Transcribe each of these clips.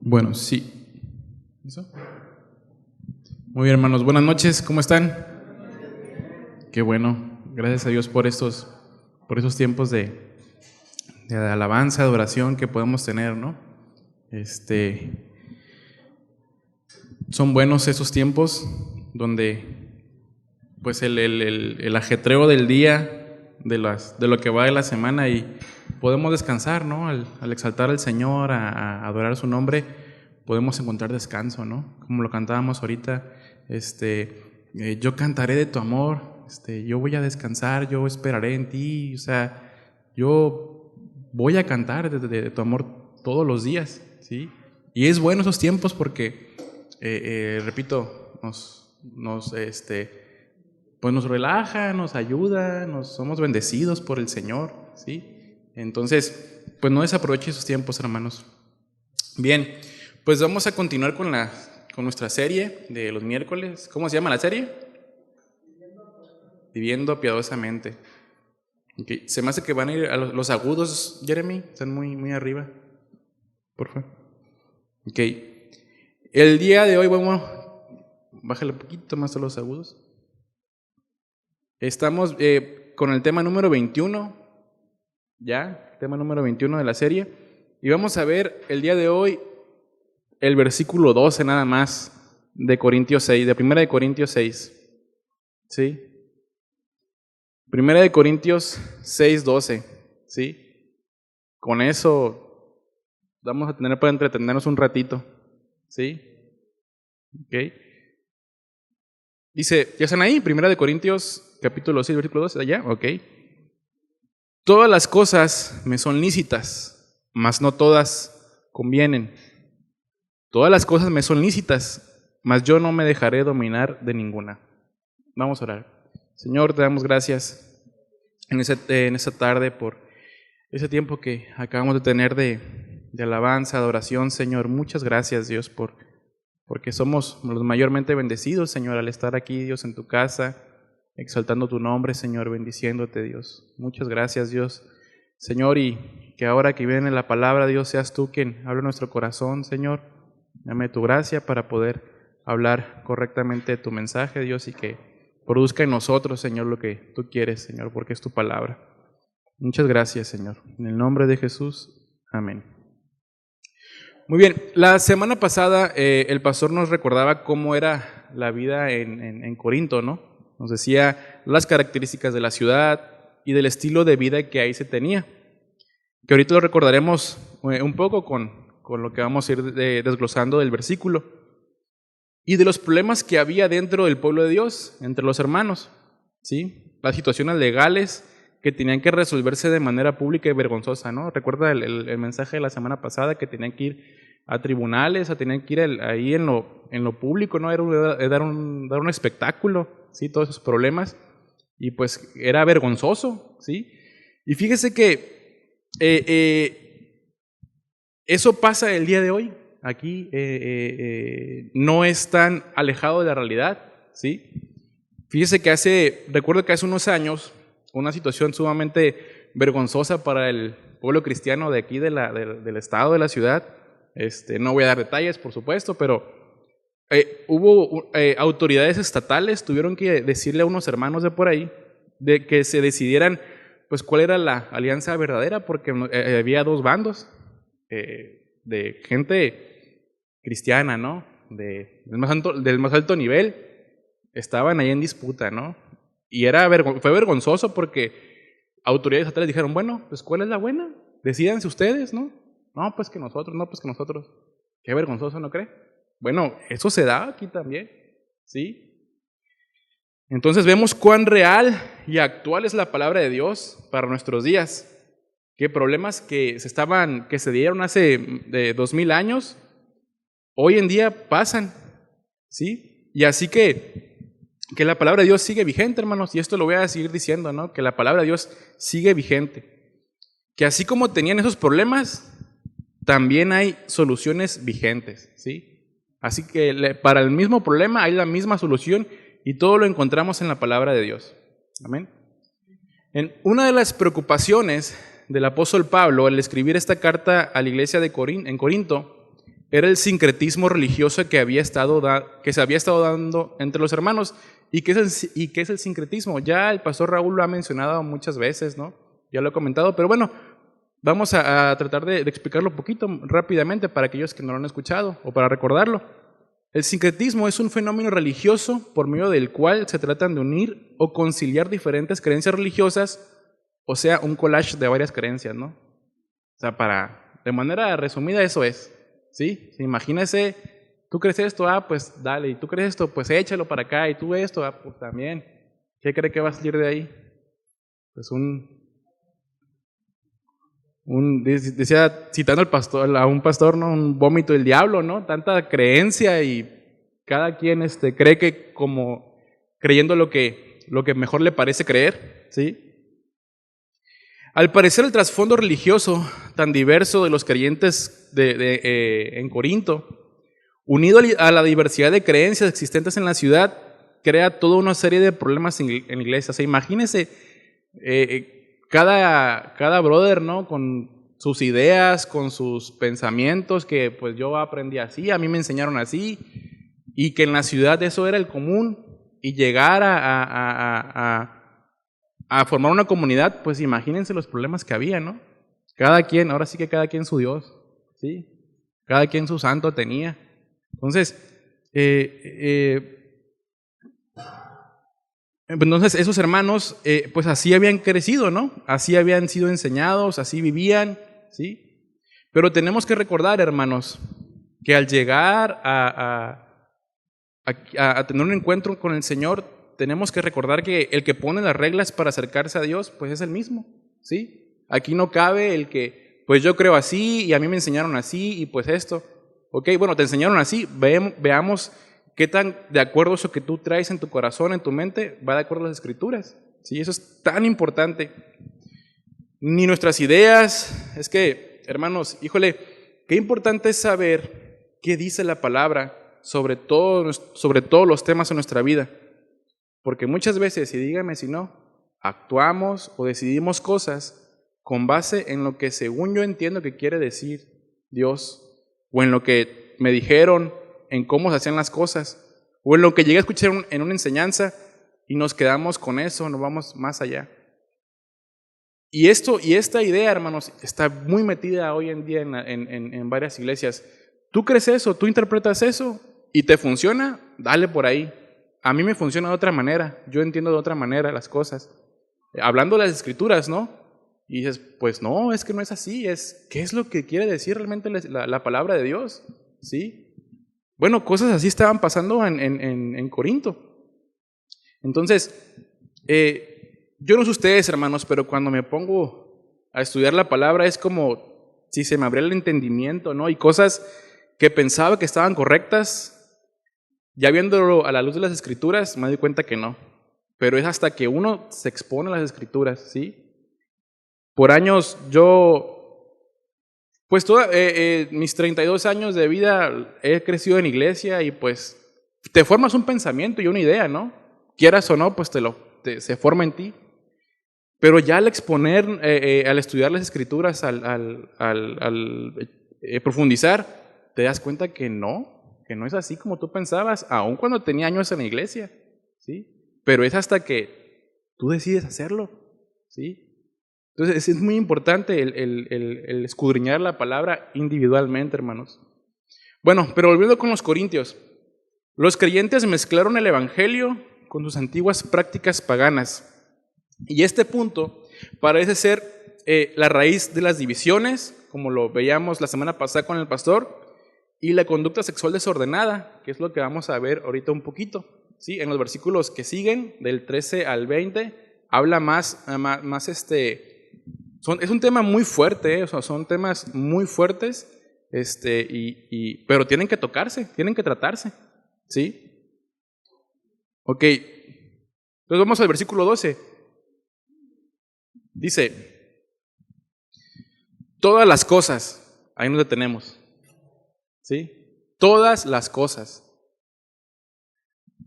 Bueno, sí. ¿Eso? Muy bien, hermanos. Buenas noches. ¿Cómo están? Qué bueno. Gracias a Dios por esos tiempos de alabanza, de oración que podemos tener, ¿no? Son buenos esos tiempos donde, pues, el ajetreo del día, de lo que va de la semana, y podemos descansar, ¿no? Al exaltar al Señor, a adorar su nombre, podemos encontrar descanso, ¿no? Como lo cantábamos ahorita, yo cantaré de tu amor, yo voy a descansar, yo esperaré en ti, o sea, yo voy a cantar de tu amor todos los días, ¿sí? Y es bueno esos tiempos porque, repito, pues nos relaja, nos ayuda, somos bendecidos por el Señor, ¿sí? Entonces, pues no desaproveche esos tiempos, hermanos. Bien, pues vamos a continuar con nuestra serie de los miércoles. ¿Cómo se llama la serie? Viviendo piadosamente. Okay. Se me hace que van a ir a los agudos, Jeremy, están muy, muy arriba. Por favor. Ok. El día de hoy bájale un poquito más a los agudos. Estamos con el tema número 21, ya, tema número 21 de la serie. Y vamos a ver el día de hoy el versículo 12 nada más de Corintios 6, de 1 de Corintios 6. ¿Sí? 1 de Corintios 6, 12. ¿Sí? Con eso vamos a tener para entretenernos un ratito. ¿Sí? Ok. Dice, ¿ya están ahí? 1 de Corintios capítulo 6, versículo 12, ¿allá? Ok. Todas las cosas me son lícitas, mas no todas convienen. Todas las cosas me son lícitas, mas yo no me dejaré dominar de ninguna. Vamos a orar. Señor, te damos gracias en esta tarde por ese tiempo que acabamos de tener de alabanza, de oración, Señor. Muchas gracias, Dios, porque somos los mayormente bendecidos, Señor, al estar aquí, Dios, en tu casa, exaltando tu nombre, Señor, bendiciéndote, Dios. Muchas gracias, Dios, Señor, y que ahora que viene la palabra, Dios, seas tú quien hable nuestro corazón, Señor. Dame tu gracia para poder hablar correctamente tu mensaje, Dios, y que produzca en nosotros, Señor, lo que tú quieres, Señor, porque es tu palabra. Muchas gracias, Señor. En el nombre de Jesús, amén. Muy bien, la semana pasada el pastor nos recordaba cómo era la vida en Corinto, ¿no? Nos decía las características de la ciudad y del estilo de vida que ahí se tenía. Que ahorita lo recordaremos un poco con lo que vamos a ir desglosando del versículo. Y de los problemas que había dentro del pueblo de Dios, entre los hermanos, ¿sí? Las situaciones legales que tenían que resolverse de manera pública y vergonzosa, ¿no? Recuerda el mensaje de la semana pasada que tenían que ir a tribunales, tenían que ir ahí en lo público, ¿no? Era dar un espectáculo, ¿sí? Todos esos problemas. Y pues era vergonzoso, ¿sí? Y fíjese que eso pasa el día de hoy. Aquí no es tan alejado de la realidad, ¿sí? Fíjese que recuerdo que hace unos años, una situación sumamente vergonzosa para el pueblo cristiano de aquí del estado, de la ciudad. No voy a dar detalles, por supuesto, pero hubo autoridades estatales, tuvieron que decirle a unos hermanos de por ahí de que se decidieran pues cuál era la alianza verdadera, porque había dos bandos de gente cristiana, ¿no? Del más alto nivel, estaban ahí en disputa, ¿no? Y fue vergonzoso porque autoridades estatales dijeron, bueno, pues ¿cuál es la buena? Decídanse ustedes, ¿no? No, pues que nosotros. Qué vergonzoso, ¿no cree? Bueno, eso se da aquí también, ¿sí? Entonces vemos cuán real y actual es la palabra de Dios para nuestros días. Qué problemas que se dieron hace 2000 años, hoy en día pasan, ¿sí? Y así que la palabra de Dios sigue vigente, hermanos, y esto lo voy a seguir diciendo, ¿no? Que la palabra de Dios sigue vigente. Que así como tenían esos problemas, también hay soluciones vigentes, ¿sí? Así que para el mismo problema hay la misma solución y todo lo encontramos en la palabra de Dios. Amén. Una de las preocupaciones del apóstol Pablo al escribir esta carta a la iglesia en Corinto era el sincretismo religioso que se había estado dando entre los hermanos. ¿Y qué es el sincretismo? Ya el pastor Raúl lo ha mencionado muchas veces, ¿no? Ya lo he comentado, pero bueno, vamos a tratar de explicarlo un poquito rápidamente para aquellos que no lo han escuchado o para recordarlo. El sincretismo es un fenómeno religioso por medio del cual se tratan de unir o conciliar diferentes creencias religiosas, o sea, un collage de varias creencias, ¿no? O sea, de manera resumida eso es, ¿sí? Imagínese, tú crees esto, pues dale, y tú crees esto, pues échalo para acá, y tú esto, pues también. ¿Qué cree que va a salir de ahí? Pues decía, citando a un pastor, ¿no? Un vómito del diablo, ¿no? Tanta creencia y cada quien cree que como creyendo lo que mejor le parece creer, ¿sí? Al parecer el trasfondo religioso tan diverso de los creyentes en Corinto, unido a la diversidad de creencias existentes en la ciudad, crea toda una serie de problemas en la iglesia. O sea, imagínense cada brother, ¿no? Con sus ideas, con sus pensamientos, que pues yo aprendí así, a mí me enseñaron así, y que en la ciudad eso era el común, y llegar a formar una comunidad, pues imagínense los problemas que había, ¿no? Ahora sí que cada quien su Dios, ¿sí? Cada quien su santo tenía. Entonces, esos hermanos, pues así habían crecido, ¿no? Así habían sido enseñados, así vivían, ¿sí? Pero tenemos que recordar, hermanos, que al llegar a tener un encuentro con el Señor, tenemos que recordar que el que pone las reglas para acercarse a Dios, pues es el mismo, ¿sí? Aquí no cabe el que, pues yo creo así y a mí me enseñaron así y pues esto. Ok, bueno, te enseñaron así, veamos qué tan de acuerdo eso que tú traes en tu corazón, en tu mente, va de acuerdo a las Escrituras, ¿sí? Eso es tan importante. Ni nuestras ideas, es que, hermanos, híjole, qué importante es saber qué dice la palabra sobre todos los temas en nuestra vida. Porque muchas veces, y dígame si no, actuamos o decidimos cosas con base en lo que según yo entiendo que quiere decir Dios, o en lo que me dijeron, en cómo se hacían las cosas, o en lo que llegué a escuchar en una enseñanza y nos quedamos con eso, no vamos más allá. Y esta idea, hermanos, está muy metida hoy en día en varias iglesias. ¿Tú crees eso? ¿Tú interpretas eso? ¿Y te funciona? Dale por ahí. A mí me funciona de otra manera, yo entiendo de otra manera las cosas. Hablando de las Escrituras, ¿no? Y dices, pues no, es que no es así, ¿qué es lo que quiere decir realmente la palabra de Dios? ¿Sí? Bueno, cosas así estaban pasando en Corinto. Entonces, yo no sé ustedes, hermanos, pero cuando me pongo a estudiar la palabra es como si se me abriera el entendimiento, ¿no? Y cosas que pensaba que estaban correctas, ya viéndolo a la luz de las Escrituras, me doy cuenta que no. Pero es hasta que uno se expone a las Escrituras, ¿sí? Por años pues mis 32 años de vida he crecido en iglesia y pues te formas un pensamiento y una idea, ¿no? Quieras o no, pues se forma en ti. Pero ya al exponer, al estudiar las Escrituras, al profundizar, te das cuenta que no es así como tú pensabas, aun cuando tenía años en la iglesia, ¿sí? Pero es hasta que tú decides hacerlo, ¿sí? Entonces es muy importante el escudriñar la palabra individualmente, hermanos. Bueno, pero volviendo con los corintios, los creyentes mezclaron el evangelio con sus antiguas prácticas paganas. Y este punto parece ser la raíz de las divisiones, como lo veíamos la semana pasada con el pastor, y la conducta sexual desordenada, que es lo que vamos a ver ahorita un poquito, ¿sí? En los versículos que siguen, del 13 al 20, habla es un tema muy fuerte, o sea, son temas muy fuertes, pero tienen que tocarse, tienen que tratarse, ¿sí? Ok, entonces vamos al versículo 12. Dice, todas las cosas, ahí nos detenemos, ¿sí? Todas las cosas.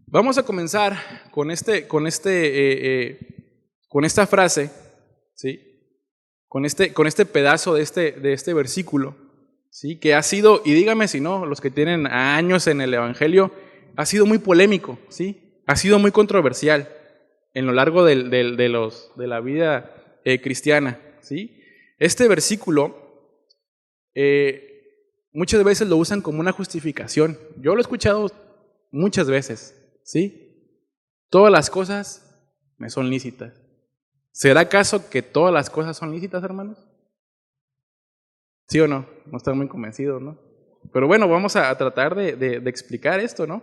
Vamos a comenzar con esta frase, ¿sí? Con este pedazo de este versículo. ¿sí? Que ha sido, y dígame si no, los que tienen años en el Evangelio, ha sido muy polémico, ¿sí? Ha sido muy controversial en lo largo de la vida cristiana, ¿sí? Este versículo muchas veces lo usan como una justificación. Yo lo he escuchado muchas veces, ¿sí? Todas las cosas me son lícitas. ¿Será acaso que todas las cosas son lícitas, hermanos? ¿Sí o no? No están muy convencidos, ¿no? Pero bueno, vamos a tratar de explicar esto, ¿no?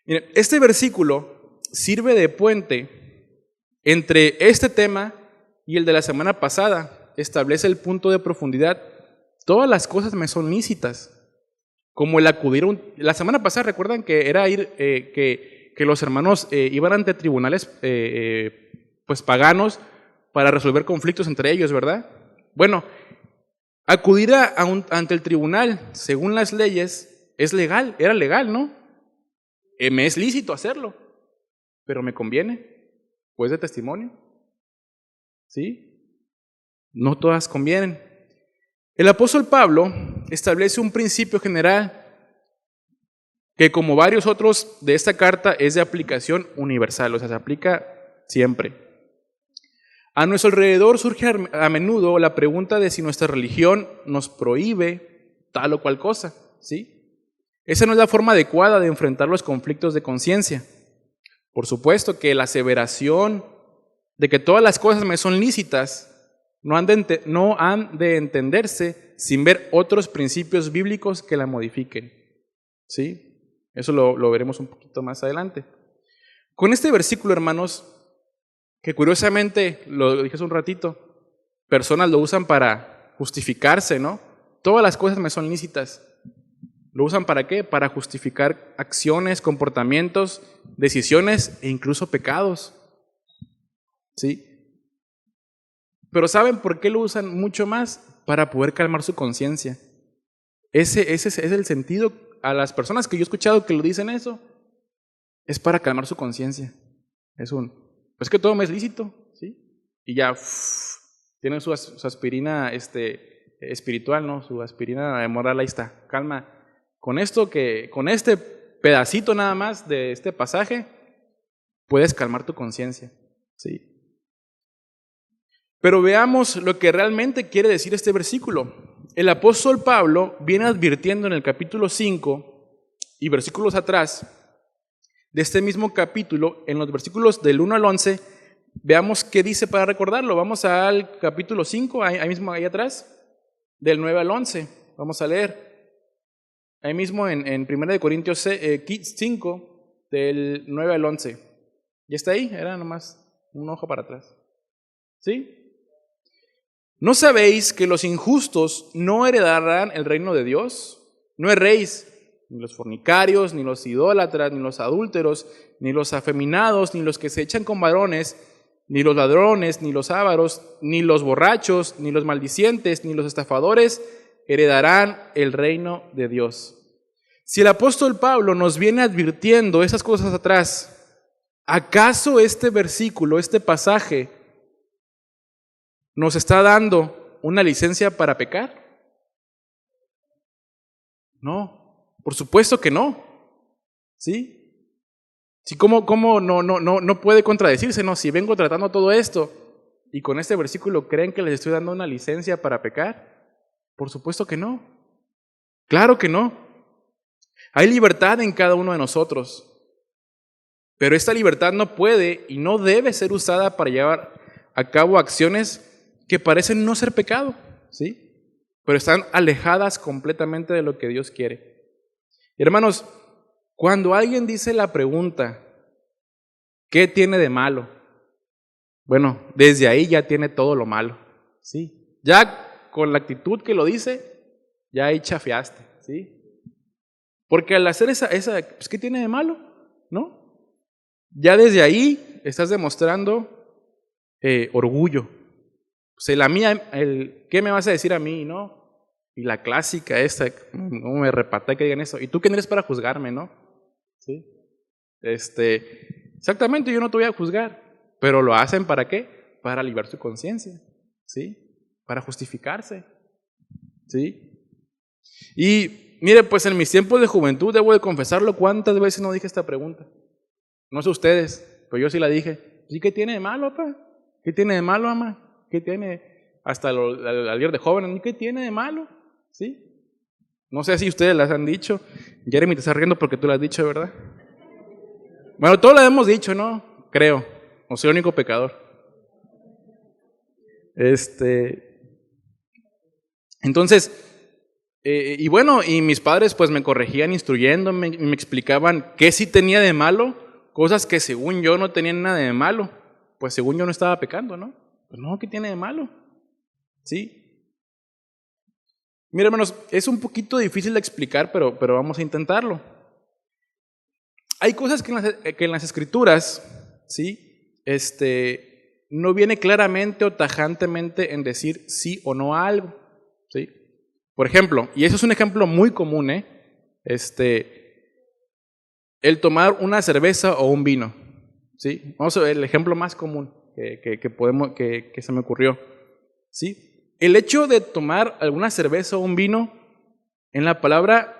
Miren, este versículo sirve de puente entre este tema y el de la semana pasada. Establece el punto de profundidad. Todas las cosas me son lícitas. Como el acudir a la semana pasada, recuerdan que era ir, que los hermanos iban ante tribunales pues paganos para resolver conflictos entre ellos, ¿verdad? Bueno, acudir ante el tribunal, según las leyes, es legal, era legal, ¿no? Me es lícito hacerlo, pero me conviene, pues de testimonio, ¿sí? No todas convienen. El apóstol Pablo establece un principio general que, como varios otros de esta carta, es de aplicación universal, o sea, se aplica siempre. A nuestro alrededor surge a menudo la pregunta de si nuestra religión nos prohíbe tal o cual cosa, ¿sí? Esa no es la forma adecuada de enfrentar los conflictos de conciencia. Por supuesto que la aseveración de que todas las cosas me son lícitas no han de entenderse sin ver otros principios bíblicos que la modifiquen, ¿sí? Eso lo veremos un poquito más adelante. Con este versículo, hermanos, que curiosamente, lo dije hace un ratito, personas lo usan para justificarse, ¿no? Todas las cosas me son lícitas. ¿Lo usan para qué? Para justificar acciones, comportamientos, decisiones e incluso pecados, ¿sí? Pero ¿saben por qué lo usan mucho más? Para poder calmar su conciencia. Ese es el sentido. A las personas que yo he escuchado que lo dicen eso, es para calmar su conciencia. Pues que todo me es lícito, ¿sí? Y ya tienen su aspirina espiritual, ¿no? Su aspirina moral, ahí está, calma. Con este pedacito nada más de este pasaje, puedes calmar tu conciencia, ¿sí? Pero veamos lo que realmente quiere decir este versículo. El apóstol Pablo viene advirtiendo en el capítulo 5 y versículos atrás de este mismo capítulo, en los versículos del 1 al 11, veamos qué dice para recordarlo. Vamos al capítulo 5, ahí mismo, ahí atrás, del 9 al 11. Vamos a leer. Ahí mismo en 1 Corintios 5, del 9 al 11. ¿Ya está ahí? Era nomás un ojo para atrás. ¿Sí? ¿No sabéis que los injustos no heredarán el reino de Dios? No erréis, ni los fornicarios, ni los idólatras, ni los adúlteros, ni los afeminados, ni los que se echan con varones, ni los ladrones, ni los ávaros, ni los borrachos, ni los maldicientes, ni los estafadores heredarán el reino de Dios. Si el apóstol Pablo nos viene advirtiendo esas cosas atrás, ¿acaso este versículo, este pasaje, nos está dando una licencia para pecar? No, por supuesto que no. ¿Sí? Sí, ¿cómo no puede contradecirse? No, si vengo tratando todo esto y con este versículo creen que les estoy dando una licencia para pecar, por supuesto que no. Claro que no. Hay libertad en cada uno de nosotros, pero esta libertad no puede y no debe ser usada para llevar a cabo acciones que parecen no ser pecado, ¿sí? Pero están alejadas completamente de lo que Dios quiere. Hermanos, cuando alguien dice la pregunta, ¿qué tiene de malo? Bueno, desde ahí ya tiene todo lo malo, ¿sí? Ya con la actitud que lo dice, ya ahí chafeaste, ¿sí? Porque al hacer pues, ¿qué tiene de malo? ¿No? Ya desde ahí estás demostrando orgullo. Pues ¿qué me vas a decir a mí, no? Y la clásica esta, ¿cómo me repata que digan eso? ¿Y tú quién eres para juzgarme, no? ¿Sí? Exactamente, yo no te voy a juzgar, pero lo hacen ¿para qué? Para liberar su conciencia, ¿sí? Para justificarse, ¿sí? Y mire, pues en mis tiempos de juventud, debo de confesarlo, ¿cuántas veces no dije esta pregunta? No sé ustedes, pero yo sí la dije. ¿Y qué tiene de malo, papá? ¿Qué tiene de malo, mamá? ¿Qué tiene? Hasta al día de joven, ¿qué tiene de malo? ¿Sí? No sé si ustedes las han dicho. Jeremy te está riendo porque tú lo has dicho, ¿verdad? Bueno, todos lo hemos dicho, ¿no? Creo. No soy el único pecador. Entonces, y bueno, y mis padres pues me corregían instruyéndome, me explicaban qué sí tenía de malo, cosas que según yo no tenían nada de malo, pues según yo no estaba pecando, ¿no? Pues no, ¿qué tiene de malo? ¿Sí? Mira, hermanos, es un poquito difícil de explicar, pero vamos a intentarlo. Hay cosas que en las escrituras, ¿sí? No viene claramente o tajantemente en decir sí o no a algo, ¿sí? Por ejemplo, y eso es un ejemplo muy común, el tomar una cerveza o un vino, ¿sí? Vamos a ver el ejemplo más común que se me ocurrió, ¿sí? El hecho de tomar alguna cerveza o un vino, en la palabra,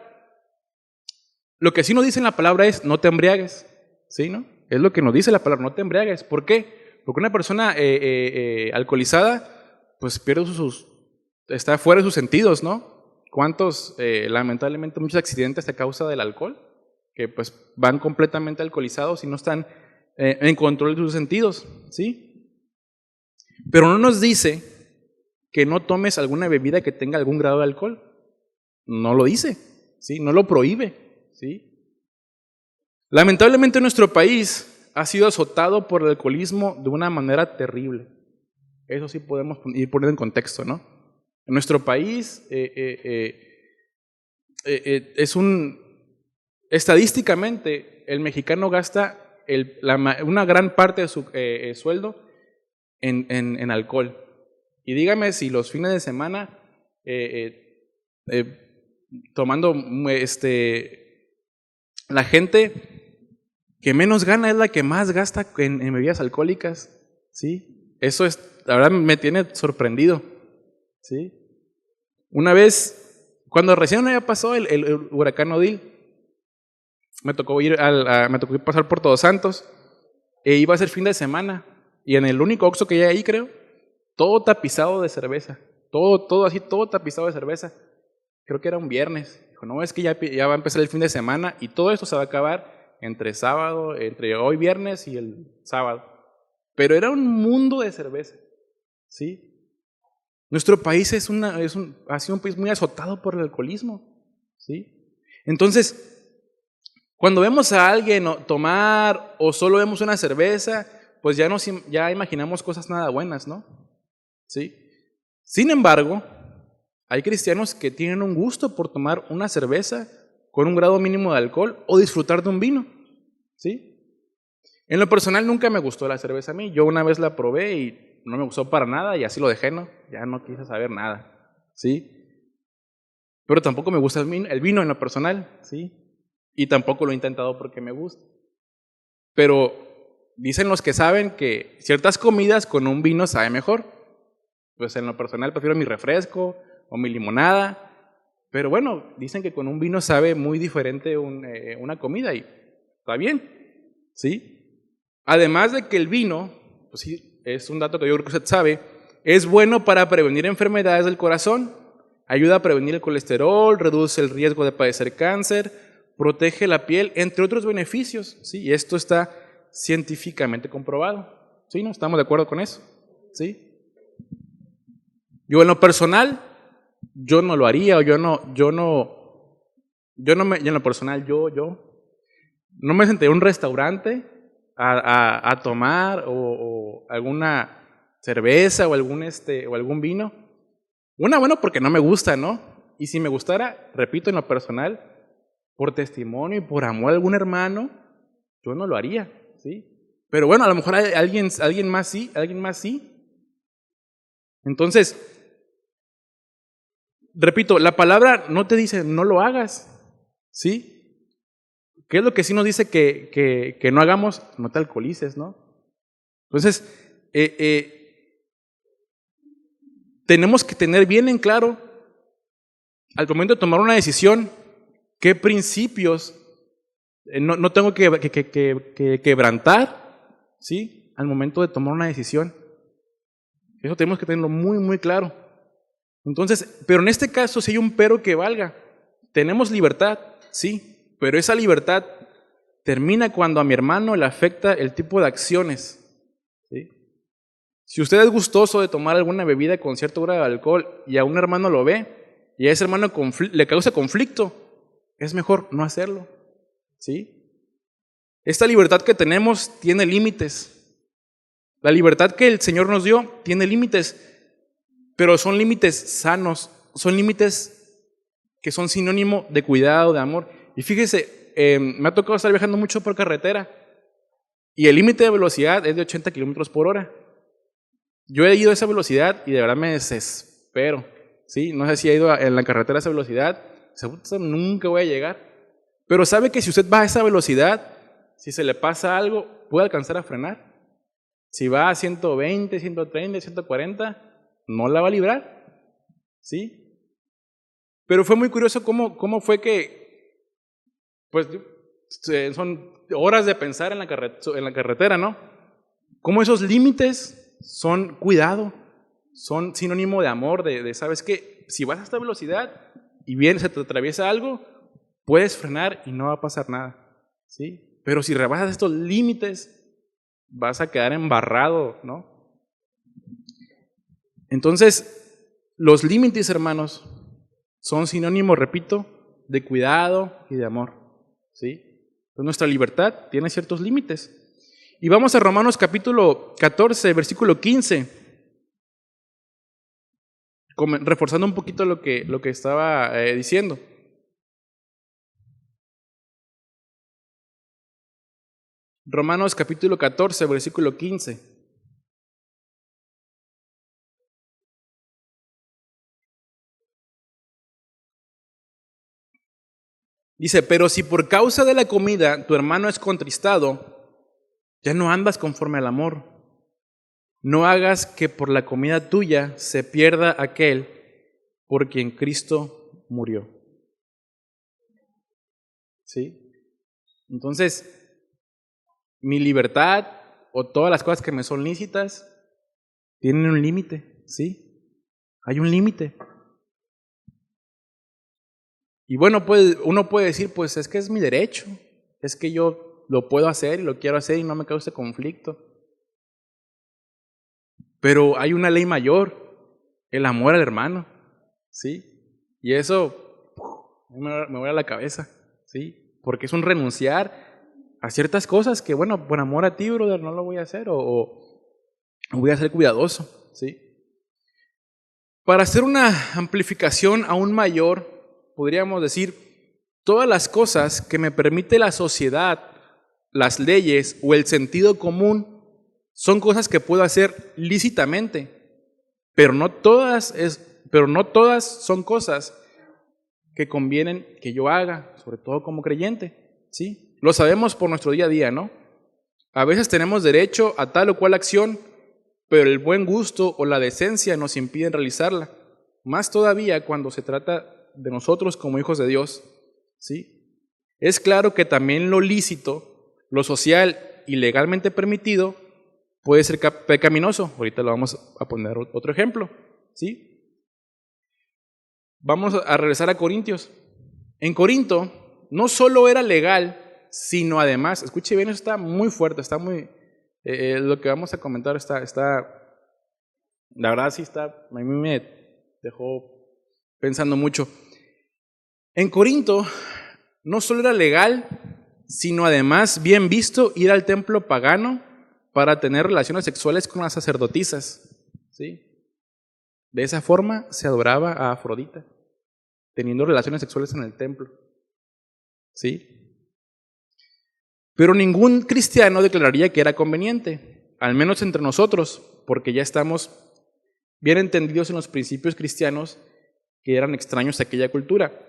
lo que sí nos dice en la palabra es no te embriagues, ¿sí, no? Es lo que nos dice la palabra, no te embriagues. ¿Por qué? Porque una persona alcoholizada, pues pierde está fuera de sus sentidos, ¿no? ¿Cuántos, lamentablemente, muchos accidentes a causa del alcohol? Que pues van completamente alcoholizados y no están en control de sus sentidos, ¿sí? Pero no nos dice que no tomes alguna bebida que tenga algún grado de alcohol. No lo dice, ¿sí? No lo prohíbe, ¿sí? Lamentablemente nuestro país ha sido azotado por el alcoholismo de una manera terrible. Eso sí podemos ir poniendo en contexto, ¿no? En nuestro país estadísticamente el mexicano gasta una gran parte de su sueldo en alcohol. Y dígame si los fines de semana tomando la gente que menos gana es la que más gasta en bebidas alcohólicas, ¿sí? Eso la verdad me tiene sorprendido, ¿sí? Una vez, cuando recién había pasado el huracán Odil, me tocó pasar por Todos Santos, iba a ser fin de semana, y en el único Oxxo que hay ahí, creo, todo tapizado de cerveza, todo así, todo tapizado de cerveza. Creo que era un viernes. Dijo, no, es que ya va a empezar el fin de semana y todo esto se va a acabar entre hoy viernes y el sábado. Pero era un mundo de cerveza, ¿sí? Nuestro país ha sido un país muy azotado por el alcoholismo, ¿sí? Entonces, cuando vemos a alguien tomar o solo vemos una cerveza, pues ya imaginamos cosas nada buenas, ¿no? ¿Sí? Sin embargo, hay cristianos que tienen un gusto por tomar una cerveza con un grado mínimo de alcohol o disfrutar de un vino, ¿sí? En lo personal nunca me gustó la cerveza a mí. Yo una vez la probé y no me gustó para nada y así lo dejé, ¿no? Ya no quise saber nada, ¿sí? Pero tampoco me gusta el vino en lo personal, ¿sí? Y tampoco lo he intentado porque me gusta. Pero dicen los que saben que ciertas comidas con un vino sabe mejor. Pues en lo personal prefiero mi refresco o mi limonada. Pero bueno, dicen que con un vino sabe muy diferente una comida y está bien, ¿sí? Además de que el vino, pues sí, es un dato que yo creo que usted sabe, es bueno para prevenir enfermedades del corazón, ayuda a prevenir el colesterol, reduce el riesgo de padecer cáncer, protege la piel, entre otros beneficios, ¿sí? Y esto está científicamente comprobado, ¿sí? ¿No estamos de acuerdo con eso? ¿Sí? Yo en lo personal, yo no lo haría, o en lo personal, yo no me sentaría en un restaurante a tomar o alguna cerveza o algún vino. Bueno, porque no me gusta, ¿no? Y si me gustara, repito, en lo personal, por testimonio y por amor a algún hermano, yo no lo haría, ¿sí? Pero bueno, a lo mejor alguien más sí. Entonces, repito, la palabra no te dice no lo hagas, ¿sí? ¿Qué es lo que sí nos dice que no hagamos? No te alcoholices, ¿no? Entonces, tenemos que tener bien en claro al momento de tomar una decisión, qué principios no tengo que quebrantar, ¿sí? Al momento de tomar una decisión. Eso tenemos que tenerlo muy, muy claro. Entonces, pero en este caso, si hay un pero que valga, tenemos libertad, sí, pero esa libertad termina cuando a mi hermano le afecta el tipo de acciones, ¿sí? Si usted es gustoso de tomar alguna bebida con cierto grado de alcohol y a un hermano lo ve y a ese hermano le causa conflicto, es mejor no hacerlo, ¿sí? Esta libertad que tenemos tiene límites. La libertad que el Señor nos dio tiene límites, pero son límites sanos, son límites que son sinónimo de cuidado, de amor. Y fíjese, me ha tocado estar viajando mucho por carretera y el límite de velocidad es de 80 kilómetros por hora. Yo he ido a esa velocidad y de verdad me desespero, ¿sí? No sé si he ido en la carretera a esa velocidad, nunca voy a llegar. Pero sabe que si usted va a esa velocidad, si se le pasa algo, puede alcanzar a frenar. Si va a 120, 130, 140, no la va a librar, ¿sí? Pero fue muy curioso cómo fue que, pues, son horas de pensar en la carretera, ¿no? Cómo esos límites son cuidado, son sinónimo de amor, ¿sabes qué? Si vas a esta velocidad y bien se te atraviesa algo, puedes frenar y no va a pasar nada, ¿sí? Pero si rebasas estos límites, vas a quedar embarrado, ¿no? Entonces, los límites, hermanos, son sinónimo, repito, de cuidado y de amor, ¿sí? Entonces, nuestra libertad tiene ciertos límites. Y vamos a Romanos capítulo 14, versículo 15, reforzando un poquito lo que estaba diciendo. Romanos capítulo 14, versículo 15. Dice, pero si por causa de la comida tu hermano es contristado, ya no andas conforme al amor. No hagas que por la comida tuya se pierda aquel por quien Cristo murió. ¿Sí? Entonces, mi libertad o todas las cosas que me son lícitas tienen un límite, ¿sí? Hay un límite. Y bueno, pues, uno puede decir, pues es que es mi derecho, es que yo lo puedo hacer y lo quiero hacer y no me cause conflicto. Pero hay una ley mayor, el amor al hermano, ¿sí? Y eso me voy a la cabeza, ¿sí? Porque es un renunciar a ciertas cosas que, bueno, por amor a ti, brother, no lo voy a hacer o voy a ser cuidadoso, ¿sí? Para hacer una amplificación aún mayor, podríamos decir, todas las cosas que me permite la sociedad, las leyes o el sentido común son cosas que puedo hacer lícitamente, pero no todas son cosas que convienen que yo haga, sobre todo como creyente, ¿sí? Lo sabemos por nuestro día a día, ¿no? A veces tenemos derecho a tal o cual acción, pero el buen gusto o la decencia nos impiden realizarla. Más todavía cuando se trata de nosotros como hijos de Dios, ¿sí? Es claro que también lo lícito, lo social y legalmente permitido puede ser pecaminoso. Ahorita lo vamos a poner otro ejemplo, ¿sí? Vamos a regresar a Corintios. En Corinto no solo era legal, sino además, escuche bien, eso está muy fuerte, está muy... lo que vamos a comentar está, la verdad sí está, a mí me dejó pensando mucho. En Corinto no solo era legal, sino además bien visto ir al templo pagano para tener relaciones sexuales con las sacerdotisas, ¿sí? De esa forma se adoraba a Afrodita, teniendo relaciones sexuales en el templo, ¿sí? Pero ningún cristiano declararía que era conveniente, al menos entre nosotros, porque ya estamos bien entendidos en los principios cristianos que eran extraños a aquella cultura.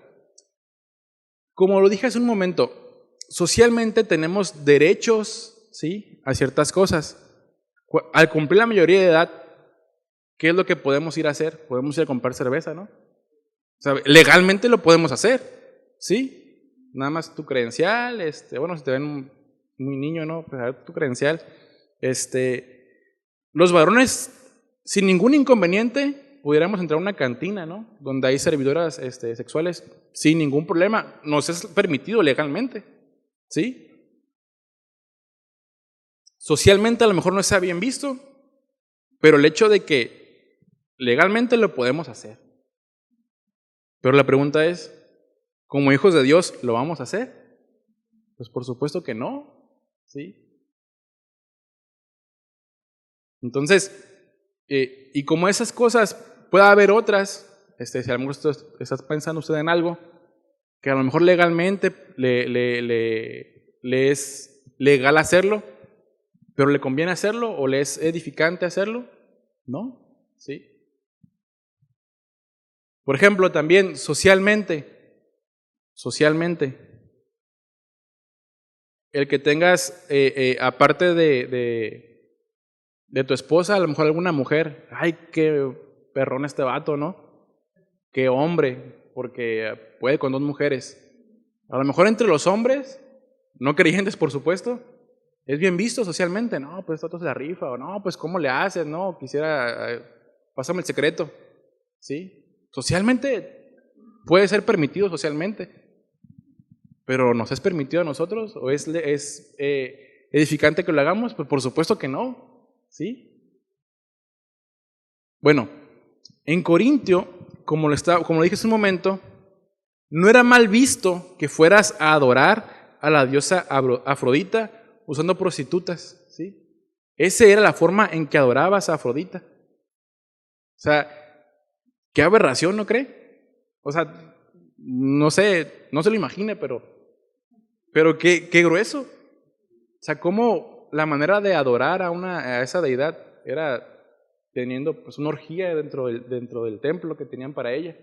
Como lo dije hace un momento, socialmente tenemos derechos, ¿sí?, a ciertas cosas. Al cumplir la mayoría de edad, ¿qué es lo que podemos ir a hacer? Podemos ir a comprar cerveza, ¿no? O sea, legalmente lo podemos hacer, ¿sí? Nada más tu credencial, bueno, si te ven muy niño, ¿no? Pues a ver tu credencial. Los varones, sin ningún inconveniente, pudiéramos entrar a una cantina, ¿no? Donde hay servidoras sexuales, sin ningún problema. Nos es permitido legalmente, ¿sí? Socialmente a lo mejor no está bien visto, pero el hecho de que legalmente lo podemos hacer. Pero la pregunta es, ¿como hijos de Dios lo vamos a hacer? Pues por supuesto que no, ¿sí? Entonces, y como esas cosas, puede haber otras, si a lo mejor estás pensando usted en algo, que a lo mejor legalmente le es legal hacerlo, pero ¿le conviene hacerlo o le es edificante hacerlo? ¿No? ¿Sí? Por ejemplo, también socialmente, el que tengas, aparte de tu esposa, a lo mejor alguna mujer, ay, qué perrón este vato, ¿no? Qué hombre, porque puede con dos mujeres. A lo mejor entre los hombres, no creyentes por supuesto, es bien visto socialmente, no, pues esto se la rifa, o no, pues ¿cómo le haces? No, quisiera, pásame el secreto, ¿sí? Socialmente, puede ser permitido socialmente, pero ¿nos es permitido a nosotros? ¿O es edificante que lo hagamos? Pues por supuesto que no, ¿sí? Bueno, en Corintio, como lo dije hace un momento, no era mal visto que fueras a adorar a la diosa Afrodita usando prostitutas, ¿sí? Esa era la forma en que adorabas a Afrodita. O sea, qué aberración, ¿no cree? O sea, no sé, no se lo imagine, pero qué grueso. O sea, cómo la manera de adorar a esa deidad era teniendo pues una orgía dentro del templo que tenían para ella.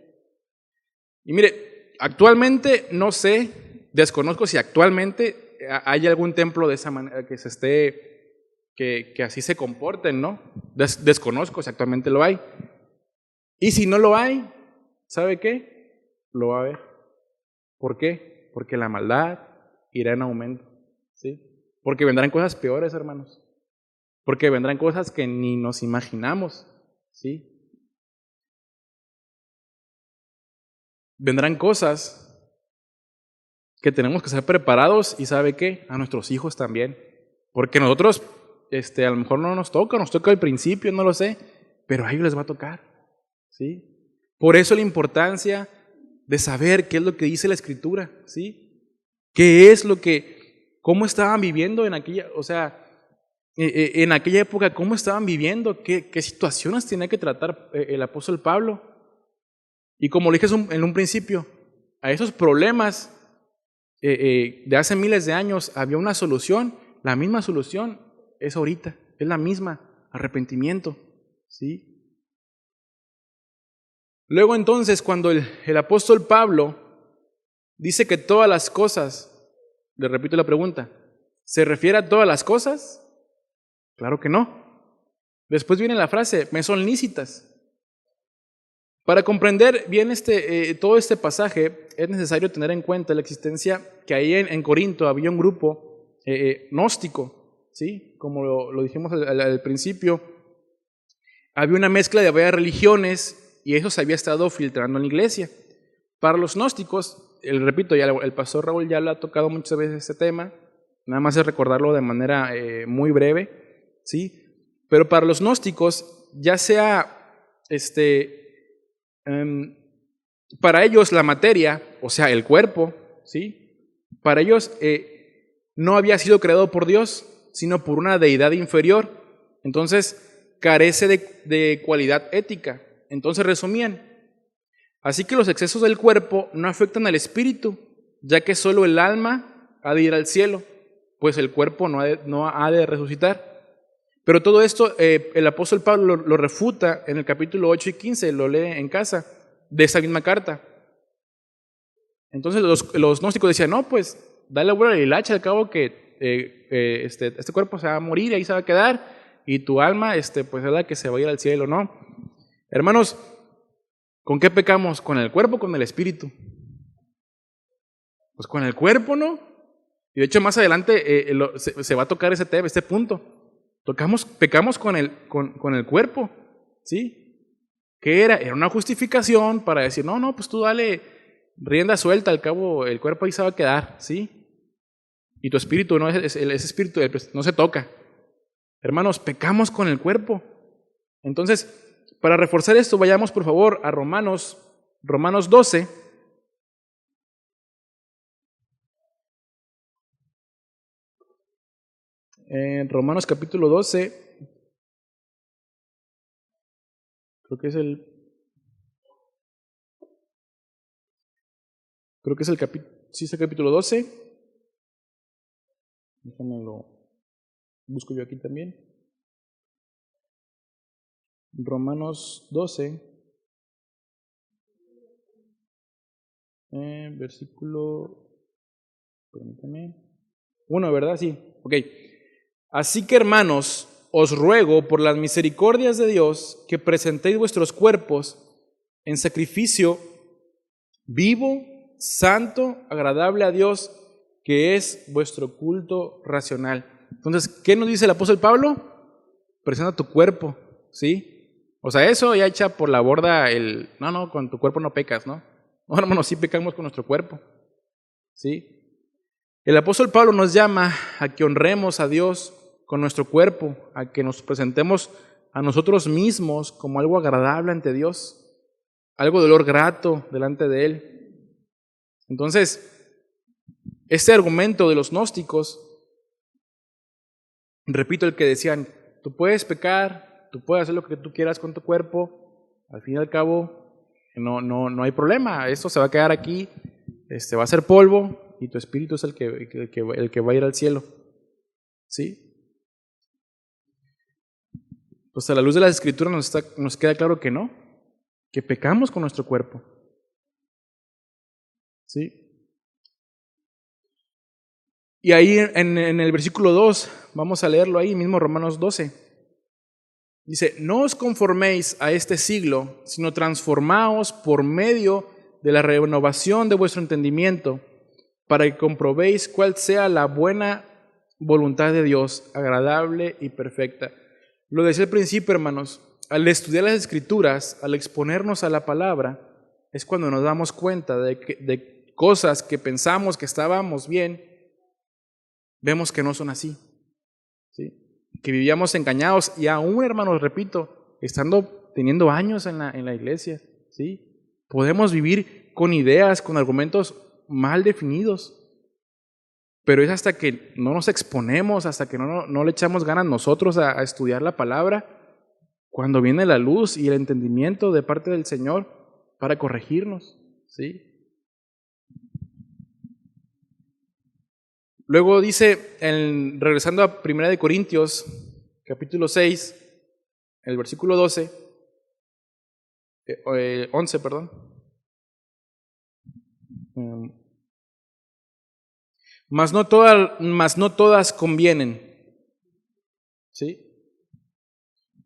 Y mire, actualmente no sé, desconozco si actualmente hay algún templo de esa manera que así se comporten, ¿no? Desconozco si actualmente lo hay. Y si no lo hay, ¿sabe qué? Lo va a haber. ¿Por qué? Porque la maldad irá en aumento, ¿sí? Porque vendrán cosas peores, hermanos. Porque vendrán cosas que ni nos imaginamos, ¿sí? Vendrán cosas que tenemos que estar preparados y ¿sabe qué? A nuestros hijos también. Porque nosotros, a lo mejor no nos toca al principio, no lo sé, pero a ellos les va a tocar, ¿sí? Por eso la importancia de saber qué es lo que dice la Escritura, ¿sí? ¿Qué es cómo estaban viviendo en aquella, en aquella época, cómo estaban viviendo, qué situaciones tenía que tratar el apóstol Pablo? Y como le dije en un principio, a esos problemas de hace miles de años había una solución, la misma solución es ahorita, es la misma, arrepentimiento, ¿sí? Luego entonces, cuando el apóstol Pablo dice que todas las cosas, le repito la pregunta, ¿se refiere a todas las cosas? Claro que no. Después viene la frase, me son lícitas. Para comprender bien todo este pasaje, es necesario tener en cuenta la existencia que ahí en Corinto había un grupo gnóstico, ¿sí? Como lo dijimos al principio, había una mezcla de varias religiones y eso se había estado filtrando en la iglesia. Para los gnósticos, repito, ya el pastor Raúl ya lo ha tocado muchas veces este tema, nada más es recordarlo de manera muy breve, ¿sí? Pero para los gnósticos, ya sea para ellos la materia, o sea, el cuerpo, ¿sí? Para ellos no había sido creado por Dios, sino por una deidad inferior. Entonces, carece de cualidad ética. Entonces resumían, así que los excesos del cuerpo no afectan al espíritu, ya que solo el alma ha de ir al cielo, pues el cuerpo no ha de resucitar. Pero todo esto el apóstol Pablo lo refuta en el capítulo 8 y 15, lo lee en casa, de esa misma carta. Entonces los gnósticos decían, no, pues dale vuelo al hacha, al cabo que este cuerpo se va a morir, ahí se va a quedar, y tu alma pues es la que se va a ir al cielo, ¿no? Hermanos, ¿Con qué pecamos? ¿Con el cuerpo o con el espíritu? Pues con el cuerpo, ¿no? Y de hecho más adelante se va a tocar este punto. Pecamos con el cuerpo, ¿sí? ¿Qué era? Era una justificación para decir, no, pues tú dale rienda suelta, al cabo el cuerpo ahí se va a quedar, ¿sí? Y tu espíritu, no, ese espíritu no se toca. Hermanos, pecamos con el cuerpo. Entonces, para reforzar esto, vayamos por favor a Romanos 12. Romanos capítulo 12, creo que es el capítulo 12. Déjame lo busco yo aquí también. Romanos 12, versículo, permítame, 1, ¿verdad? Sí, ok. Así que hermanos, os ruego por las misericordias de Dios que presentéis vuestros cuerpos en sacrificio vivo, santo, agradable a Dios, que es vuestro culto racional. Entonces, ¿qué nos dice el apóstol Pablo? Presenta tu cuerpo, ¿sí? O sea, eso ya echa por la borda no, con tu cuerpo no pecas, ¿no? No, hermanos, sí pecamos con nuestro cuerpo, ¿sí? El apóstol Pablo nos llama a que honremos a Dios con nuestro cuerpo, a que nos presentemos a nosotros mismos como algo agradable ante Dios, algo de olor grato delante de Él. Entonces, este argumento de los gnósticos, repito, el que decían, tú puedes pecar, tú puedes hacer lo que tú quieras con tu cuerpo, al fin y al cabo no hay problema, esto se va a quedar aquí, va a ser polvo y tu espíritu es el que va a ir al cielo, ¿sí? Pues a la luz de las Escrituras nos queda claro que no, que pecamos con nuestro cuerpo, ¿sí? Y ahí en el versículo 2, vamos a leerlo ahí mismo, Romanos 12. Dice, no os conforméis a este siglo, sino transformaos por medio de la renovación de vuestro entendimiento, para que comprobéis cuál sea la buena voluntad de Dios, agradable y perfecta. Lo decía al principio, hermanos, al estudiar las Escrituras, al exponernos a la palabra, es cuando nos damos cuenta de cosas que pensamos que estábamos bien, vemos que no son así, ¿sí? Que vivíamos engañados y aún, hermanos, repito, teniendo años en la iglesia, ¿sí? Podemos vivir con ideas, con argumentos mal definidos, pero es hasta que no nos exponemos, hasta que no le echamos ganas nosotros a estudiar la palabra, cuando viene la luz y el entendimiento de parte del Señor para corregirnos, ¿sí? Luego dice, regresando a 1 Corintios, capítulo 6, el versículo 11, perdón. Mas no todas convienen, ¿sí?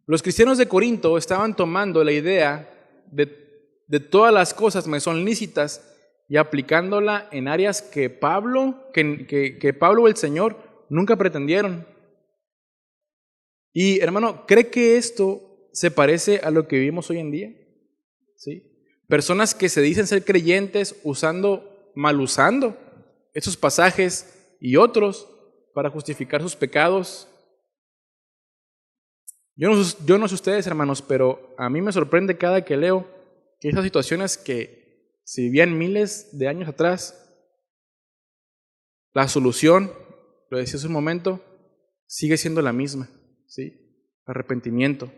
Los cristianos de Corinto estaban tomando la idea de todas las cosas me son lícitas y aplicándola en áreas que Pablo o el Señor nunca pretendieron. Y hermano, ¿cree que esto se parece a lo que vivimos hoy en día? ¿Sí? Personas que se dicen ser creyentes mal usando esos pasajes y otros para justificar sus pecados. Yo no sé ustedes, hermanos, pero a mí me sorprende cada que leo que esas situaciones que se vivían miles de años atrás, la solución, lo decía hace un momento, sigue siendo la misma, ¿sí? Arrepentimiento.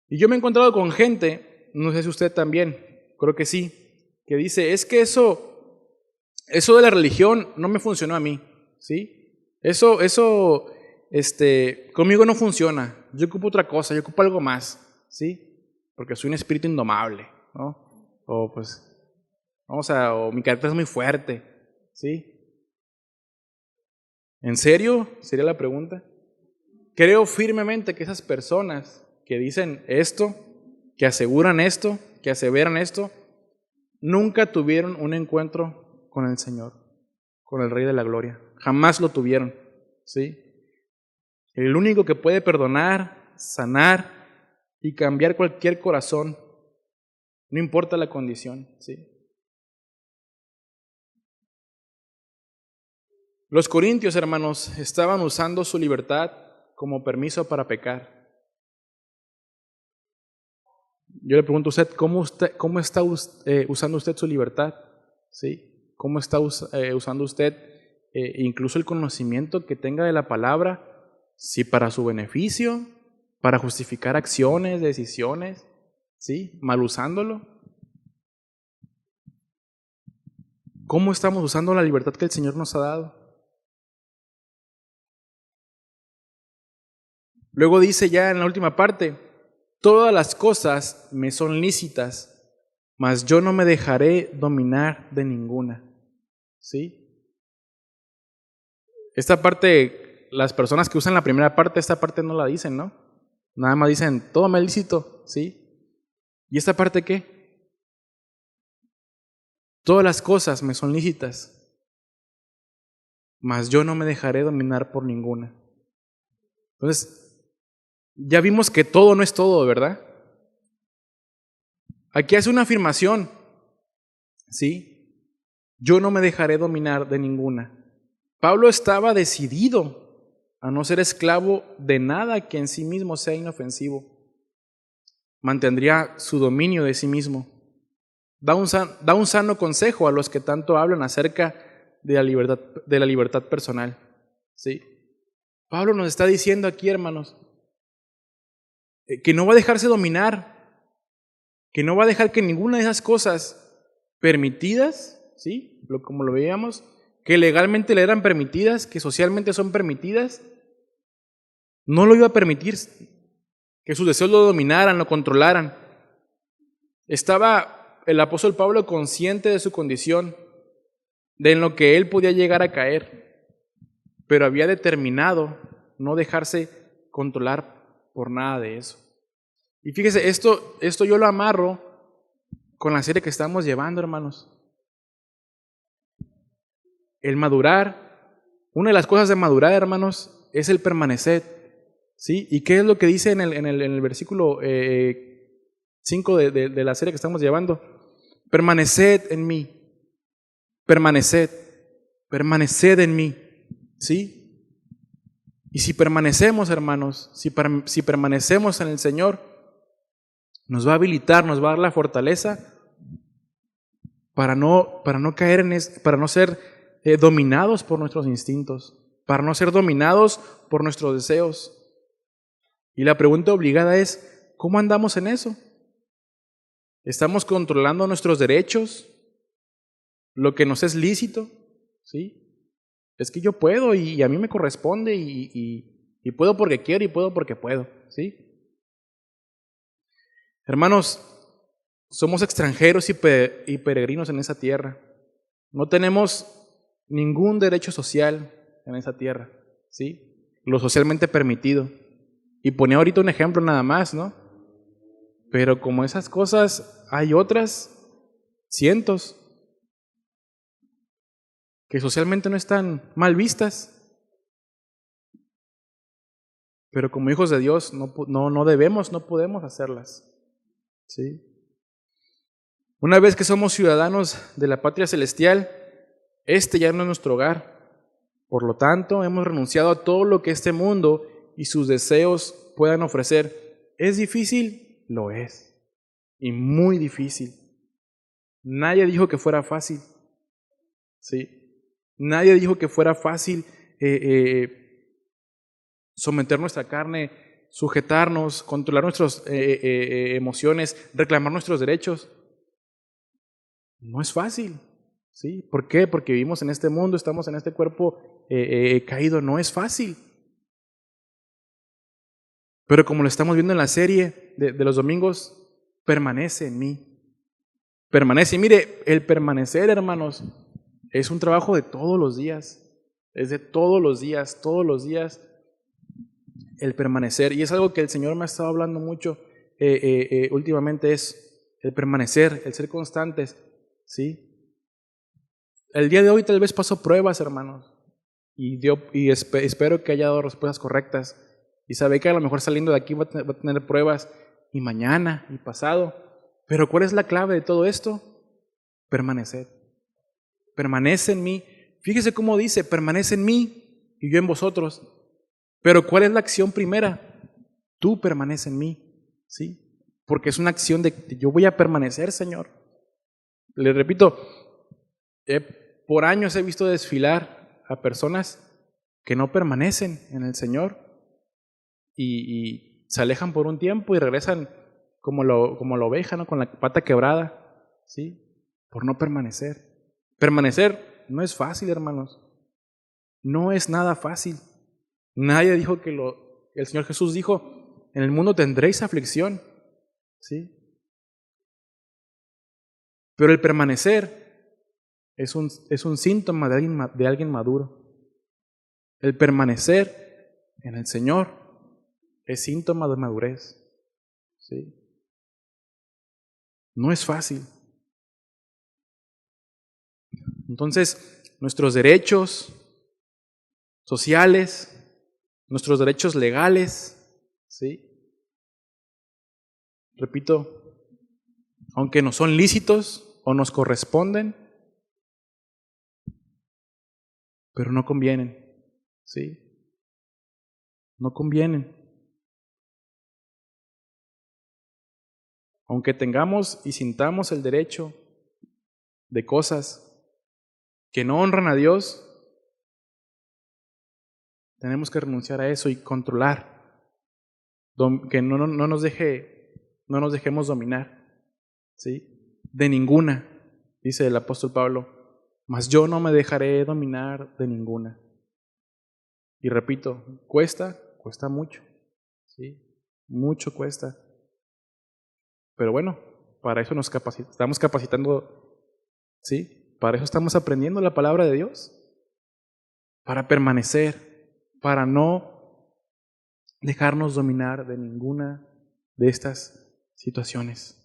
Y yo me he encontrado con gente, no sé si usted también, creo que sí, que dice, es que eso de la religión no me funcionó a mí, ¿sí? Eso conmigo no funciona, yo ocupo otra cosa, yo ocupo algo más, ¿sí? Porque soy un espíritu indomable, ¿no? O pues, o mi carácter es muy fuerte, ¿sí? ¿En serio? Sería la pregunta. Creo firmemente que esas personas que dicen esto que aseguran esto, que aseveran esto, nunca tuvieron un encuentro con el Señor, con el Rey de la Gloria. Jamás lo tuvieron, ¿sí? El único que puede perdonar, sanar y cambiar cualquier corazón, no importa la condición, ¿sí? Los corintios, hermanos, estaban usando su libertad como permiso para pecar. Yo le pregunto a usted, ¿cómo está usando usted su libertad? ¿Sí? ¿Cómo está usando usted incluso el conocimiento que tenga de la palabra? ¿Sí para su beneficio? ¿Para justificar acciones, decisiones? ¿Sí? ¿Mal usándolo? ¿Cómo estamos usando la libertad que el Señor nos ha dado? Luego dice ya en la última parte, todas las cosas me son lícitas, mas yo no me dejaré dominar de ninguna. ¿Sí? Esta parte, las personas que usan la primera parte, esta parte no la dicen, ¿no? Nada más dicen, todo me es lícito, ¿sí? ¿Y esta parte qué? Todas las cosas me son lícitas, mas yo no me dejaré dominar por ninguna. Entonces, ya vimos que todo no es todo, ¿verdad? Aquí hace una afirmación, ¿sí? Yo no me dejaré dominar de ninguna. Pablo estaba decidido a no ser esclavo de nada que en sí mismo sea inofensivo. Mantendría su dominio de sí mismo. Da un sano consejo a los que tanto hablan acerca de la libertad personal, ¿sí? Pablo nos está diciendo aquí, hermanos, que no va a dejarse dominar, que no va a dejar que ninguna de esas cosas permitidas, ¿sí? Como lo veíamos, que legalmente le eran permitidas, que socialmente son permitidas, no lo iba a permitir, que sus deseos lo dominaran, lo controlaran. Estaba el apóstol Pablo consciente de su condición, de en lo que él podía llegar a caer, pero había determinado no dejarse controlar por nada de eso. Y fíjese, esto yo lo amarro con la serie que estamos llevando, hermanos. El madurar, una de las cosas de madurar, hermanos, es el permanecer, ¿sí? ¿Y qué es lo que dice en el versículo 5 de la serie que estamos llevando? Permaneced en mí, permaneced en mí, ¿sí? Y si permanecemos, hermanos, si permanecemos en el Señor, nos va a habilitar, nos va a dar la fortaleza para no caer para no ser dominados por nuestros instintos, para no ser dominados por nuestros deseos. Y la pregunta obligada es, ¿cómo andamos en eso? ¿Estamos controlando nuestros derechos? ¿Lo que nos es lícito? ¿Sí? Es que yo puedo y a mí me corresponde y puedo porque quiero y puedo porque puedo, ¿sí? Hermanos, somos extranjeros y peregrinos en esa tierra. No tenemos ningún derecho social en esa tierra, ¿sí? Lo socialmente permitido. Y ponía ahorita un ejemplo nada más, ¿no? Pero como esas cosas, hay otras cientos que socialmente no están mal vistas, pero como hijos de Dios no podemos hacerlas, ¿sí? Una vez que somos ciudadanos de la patria celestial, este ya no es nuestro hogar. Por lo tanto, hemos renunciado a todo lo que este mundo y sus deseos puedan ofrecer. ¿Es difícil? Lo es. Y muy difícil. Nadie dijo que fuera fácil. ¿Sí? Nadie dijo que fuera fácil someter nuestra carne, sujetarnos, controlar nuestras emociones, reclamar nuestros derechos. No es fácil. ¿Sí? ¿Por qué? Porque vivimos en este mundo, estamos en este cuerpo caído. No es fácil. Pero como lo estamos viendo en la serie de los domingos, permanece en mí. Permanece. Y mire, el permanecer, hermanos, es un trabajo de todos los días. Es de todos los días el permanecer. Y es algo que el Señor me ha estado hablando mucho últimamente es el permanecer, el ser constantes, ¿sí? El día de hoy tal vez pasó pruebas, hermanos, y espero que haya dado respuestas correctas. Y sabe que a lo mejor saliendo de aquí va a tener pruebas, y mañana, y pasado. Pero ¿cuál es la clave de todo esto? Permanecer. Permanece en mí. Fíjese cómo dice, permanece en mí y yo en vosotros. Pero ¿cuál es la acción primera? Tú permanece en mí, ¿sí? Porque es una acción de yo voy a permanecer, Señor. Le repito, por años he visto desfilar a personas que no permanecen en el Señor y se alejan por un tiempo y regresan como la oveja, ¿no? Con la pata quebrada, ¿sí? Por no permanecer. Permanecer no es fácil, hermanos. No es nada fácil. Nadie dijo el Señor Jesús dijo, en el mundo tendréis aflicción, ¿sí? Pero el permanecer es un síntoma de alguien maduro. El permanecer en el Señor es síntoma de madurez, ¿sí? No es fácil. Entonces, nuestros derechos sociales, nuestros derechos legales, ¿sí? Repito, aunque no son lícitos o nos corresponden, pero no convienen, ¿sí? No convienen. Aunque tengamos y sintamos el derecho de cosas que no honran a Dios, tenemos que renunciar a eso y controlar, que no nos dejemos dominar, ¿sí? De ninguna, dice el apóstol Pablo, mas yo no me dejaré dominar de ninguna. Y repito, cuesta mucho, ¿sí? Mucho cuesta. Pero bueno, para eso estamos capacitando, ¿sí? Para eso estamos aprendiendo la palabra de Dios, para permanecer, para no dejarnos dominar de ninguna de estas situaciones.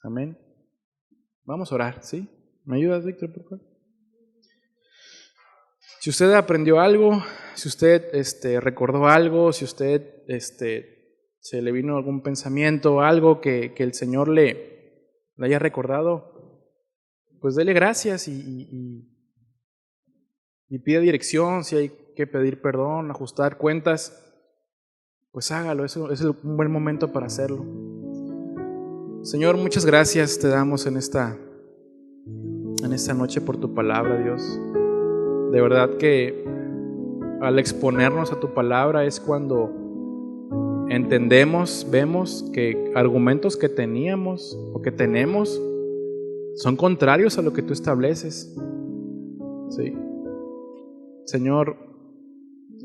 Amén. Vamos a orar, ¿sí? ¿Me ayudas, Víctor, por favor? Si usted aprendió algo, si usted recordó algo, si usted se le vino algún pensamiento, algo que el Señor le haya recordado, pues dele gracias y pida dirección. Si hay que pedir perdón, ajustar cuentas, pues hágalo. Eso es un buen momento para hacerlo. Señor, muchas gracias te damos en esta noche por tu palabra, Dios. De verdad que al exponernos a tu palabra es cuando entendemos, vemos que argumentos que teníamos o que tenemos son contrarios a lo que tú estableces. Sí. Señor,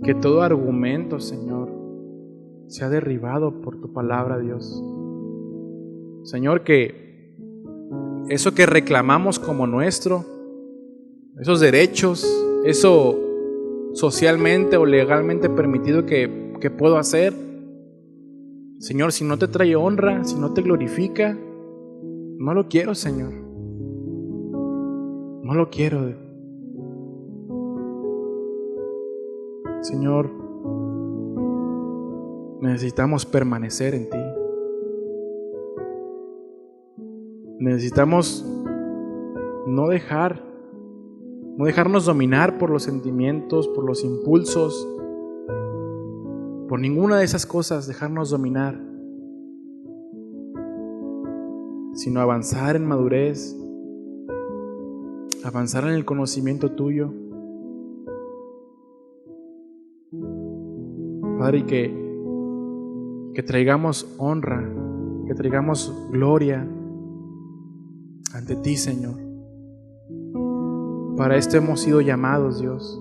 que todo argumento, Señor, sea derribado por tu palabra, Dios. Señor, que eso que reclamamos como nuestro, esos derechos, eso socialmente o legalmente permitido que puedo hacer, Señor, si no te trae honra, si no te glorifica, no lo quiero, Señor. No lo quiero. Señor, necesitamos permanecer en ti. Necesitamos no dejarnos dominar por los sentimientos, por los impulsos, por ninguna de esas cosas, dejarnos dominar, sino avanzar en madurez, avanzar en el conocimiento tuyo. Padre, y que traigamos honra, que traigamos gloria ante ti, Señor. Para esto hemos sido llamados, Dios.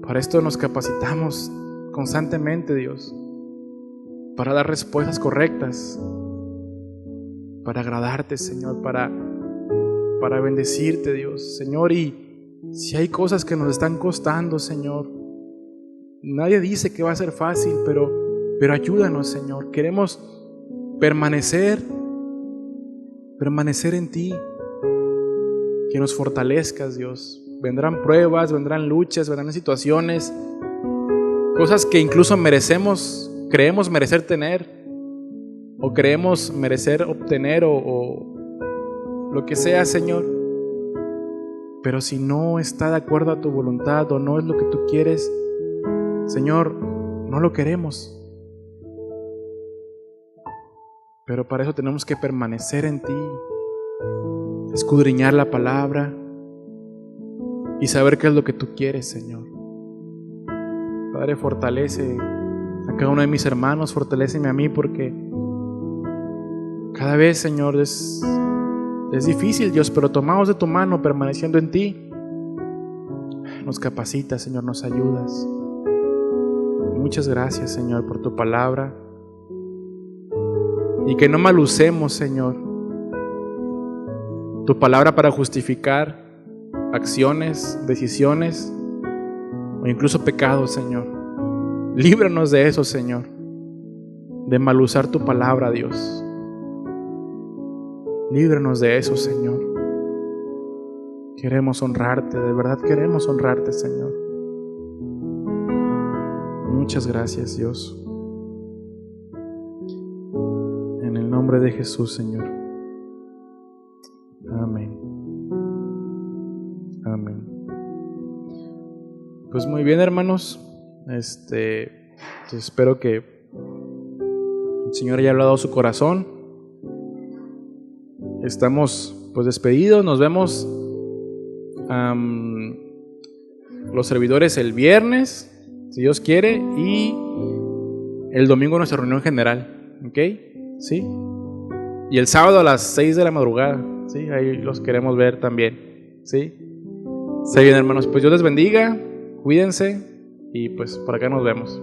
Para esto nos capacitamos constantemente, Dios, para dar respuestas correctas, para agradarte, Señor, para bendecirte, Dios, Señor. Y si hay cosas que nos están costando, Señor, nadie dice que va a ser fácil, pero ayúdanos, Señor. Queremos permanecer en ti, que nos fortalezcas, Dios. Vendrán pruebas, vendrán luchas, vendrán situaciones, cosas que incluso creemos merecer tener, o creemos merecer obtener, o lo que sea, Señor. Pero si no está de acuerdo a tu voluntad o no es lo que tú quieres, Señor, no lo queremos. Pero para eso tenemos que permanecer en ti, escudriñar la palabra y saber qué es lo que tú quieres, Señor. Padre, fortalece a cada uno de mis hermanos, fortaléceme a mí, porque cada vez, Señor, es difícil, Dios, pero tomados de tu mano, permaneciendo en ti, nos capacitas, Señor, nos ayudas. Muchas gracias, Señor, por tu palabra. Y que no mal usemos, Señor, tu palabra para justificar acciones, decisiones o incluso pecados, Señor. Líbranos de eso, Señor, de mal usar tu palabra, Dios. Líbranos de eso, Señor. Queremos honrarte, de verdad queremos honrarte, Señor. Muchas gracias, Dios. En el nombre de Jesús, Señor. Amén. Amén. Pues muy bien, hermanos. Espero que el Señor haya hablado a su corazón. Estamos pues despedidos. Nos vemos los servidores el viernes, si Dios quiere, y el domingo nuestra reunión general. ¿Ok? ¿Sí? Y el sábado a las 6 de la madrugada. ¿Sí? Ahí los queremos ver también. ¿Sí? Está bien, hermanos. Pues Dios les bendiga. Cuídense. Y pues por acá nos vemos.